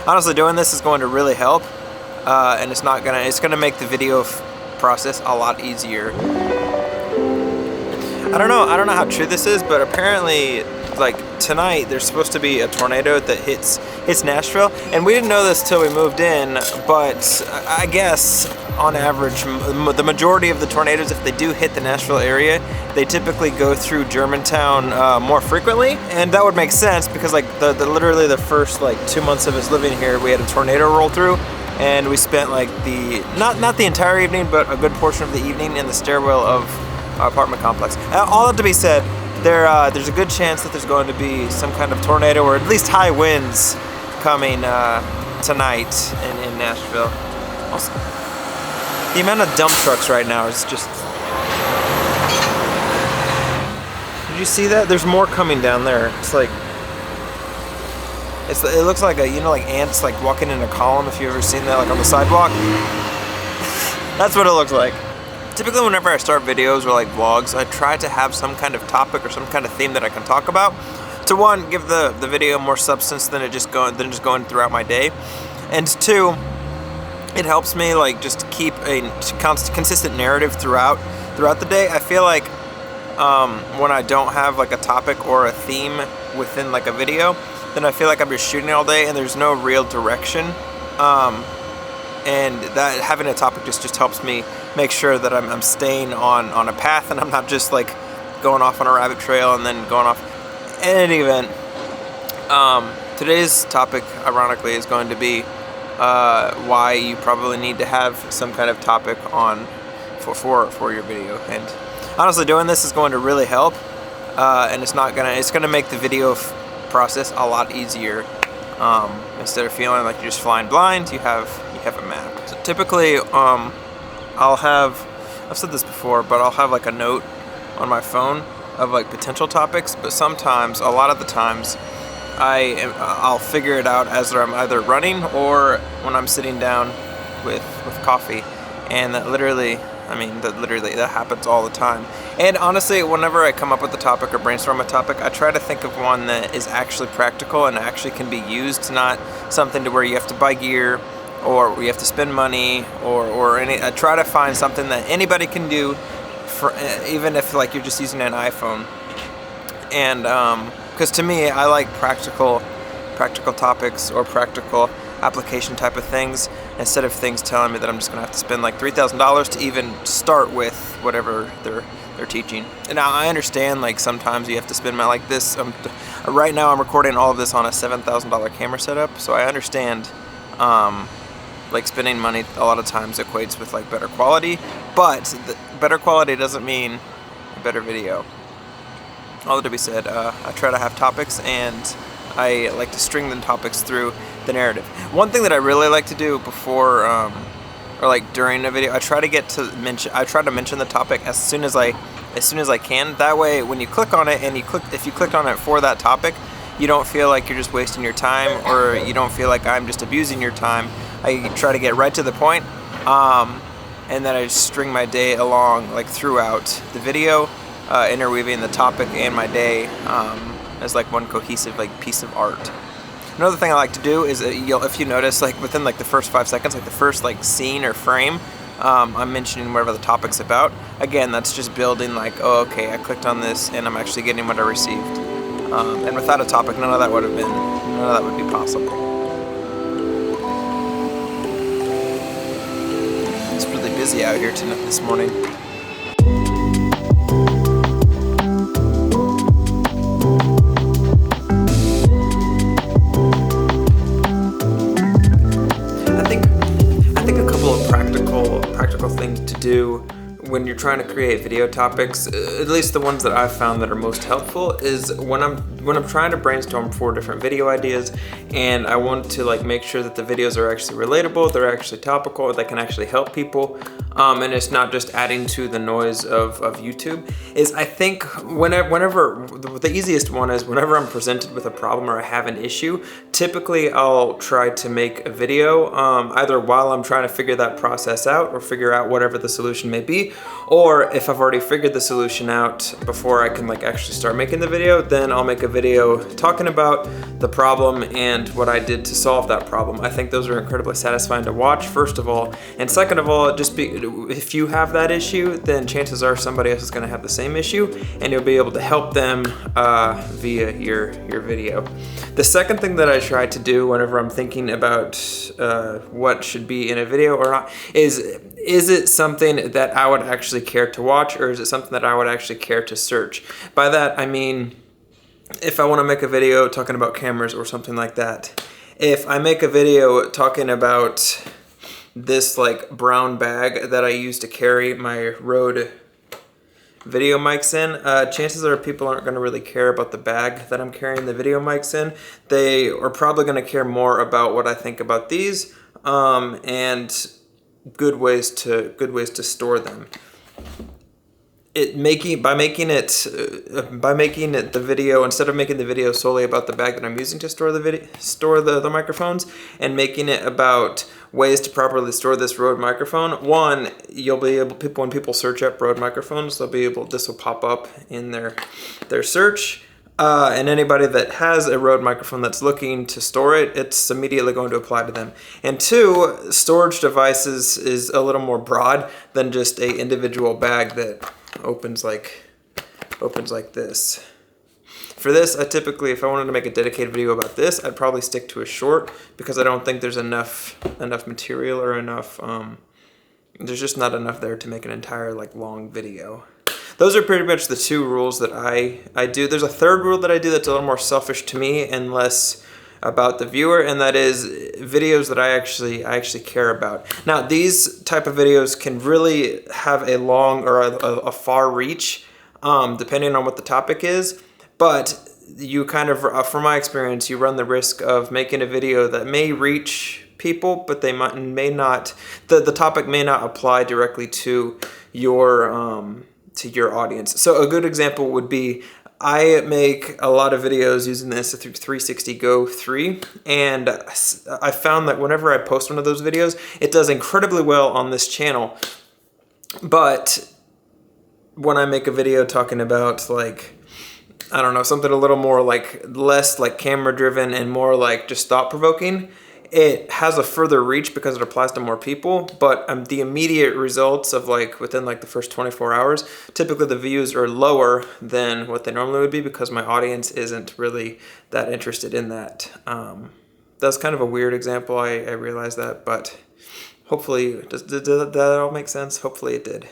Honestly, doing this is going to really help, and it's gonna make the video process a lot easier. I don't know how true this is, but apparently, like tonight, there's supposed to be a tornado that hits Nashville, and we didn't know this till we moved in. But I guess on average, the majority of the tornadoes, if they do hit the Nashville area, they typically go through Germantown more frequently, and that would make sense because like literally the first like 2 months of us living here, we had a tornado roll through, and we spent like not the entire evening, but a good portion of the evening in the stairwell of our apartment complex. All that to be said, there's a good chance that there's going to be some kind of tornado or at least high winds coming tonight in Nashville. Also, the amount of dump trucks right now is just... Did you see that? There's more coming down there. It's like... It looks like like ants like walking in a column, if you've ever seen that, like on the sidewalk. That's what it looks like. Typically whenever I start videos or like vlogs, I try to have some kind of topic or some kind of theme that I can talk about. To one, give the video more substance than just going throughout my day. And two, it helps me like just keep a consistent narrative throughout the day. I feel like when I don't have like a topic or a theme within like a video, then I feel like I'm just shooting all day and there's no real direction. And that having a topic just helps me make sure that I'm staying on a path and I'm not just like going off on a rabbit trail and then going off. In any event, today's topic, ironically, is going to be why you probably need to have some kind of topic on for your video. And honestly, doing this is going to really help, and it's gonna make the video process a lot easier. Instead of feeling like you're just flying blind, you have a map. So typically, I've said this before, but I'll have like a note on my phone of like potential topics, but sometimes, a lot of the times, I'll figure it out as I'm either running or when I'm sitting down with coffee, and that happens all the time. And honestly, whenever I come up with a topic or brainstorm a topic, I try to think of one that is actually practical and actually can be used, not something to where you have to buy gear or you have to spend money or any. I try to find something that anybody can do, even if like you're just using an iPhone. And because to me, I like practical topics or practical application type of things, instead of things telling me that I'm just gonna have to spend like $3,000 to even start with whatever they're teaching. And now I understand like sometimes you have to spend money like this. Right now I'm recording all of this on a $7,000 camera setup, so I understand like spending money a lot of times equates with like better quality, but better quality doesn't mean a better video. All that to be said, I try to have topics, and I like to string the topics through the narrative. One thing that I really like to do before or like during a video, I try to mention the topic as soon as I can. That way, when you click on it, if you clicked on it for that topic, you don't feel like you're just wasting your time, or you don't feel like I'm just abusing your time. I try to get right to the point, and then I just string my day along like throughout the video, interweaving the topic and my day as like one cohesive like piece of art. Another thing I like to do is if you notice, like within like the first 5 seconds, like the first like scene or frame, I'm mentioning whatever the topic's about. Again, that's just building like, oh, okay, I clicked on this and I'm actually getting what I received. And without a topic, none of that would be possible. It's really busy out here this morning. Practical things to do when you're trying to create video topics, at least the ones that I've found that are most helpful, is when I'm trying to brainstorm 4 different video ideas, and I want to like make sure that the videos are actually relatable, they're actually topical, they can actually help people, and it's not just adding to the noise of YouTube. Is I think whenever the easiest one is whenever I'm presented with a problem or I have an issue, typically I'll try to make a video either while I'm trying to figure that process out or figure out whatever the solution may be, Or if I've already figured the solution out before I can like actually start making the video, then I'll make a video talking about the problem and what I did to solve that problem. I think those are incredibly satisfying to watch, first of all. And second of all, if you have that issue, then chances are somebody else is gonna have the same issue and you'll be able to help them via your video. The second thing that I try to do whenever I'm thinking about what should be in a video or not is it something that I would actually care to watch, or is it something that I would actually care to search? By that I mean, if I want to make a video talking about cameras or something like that, if I make a video talking about this like brown bag that I use to carry my Rode video mics in, chances are people aren't going to really care about the bag that I'm carrying the video mics in. They are probably going to care more about what I think about these and good ways to store them. By making it the video, instead of making the video solely about the bag that I'm using to store the microphones, and making it about ways to properly store this Rode microphone. One, you'll be able, when people search up Rode microphones, this will pop up in their search. And anybody that has a Rode microphone that's looking to store it, it's immediately going to apply to them. And two, storage devices is a little more broad than just a individual bag that opens like this. For this, I typically, if I wanted to make a dedicated video about this, I'd probably stick to a short, because I don't think there's enough material or enough, there's just not enough there to make an entire like long video. Those are pretty much the two rules that I do. There's a third rule that I do that's a little more selfish to me and less about the viewer, and that is videos that I actually care about. Now, these type of videos can really have a long or a far reach, depending on what the topic is, but you kind of, from my experience, you run the risk of making a video that may reach people, but they may not, the topic may not apply directly to your audience. So a good example would be, I make a lot of videos using the Insta360 Go 3, and I found that whenever I post one of those videos, it does incredibly well on this channel. But when I make a video talking about, like, I don't know, something a little more like, less like camera driven and more like just thought provoking, it has a further reach because it applies to more people, but the immediate results of like within like the first 24 hours, typically the views are lower than what they normally would be because my audience isn't really that interested in that. That's kind of a weird example, I realize that, but hopefully, did that all make sense? Hopefully it did.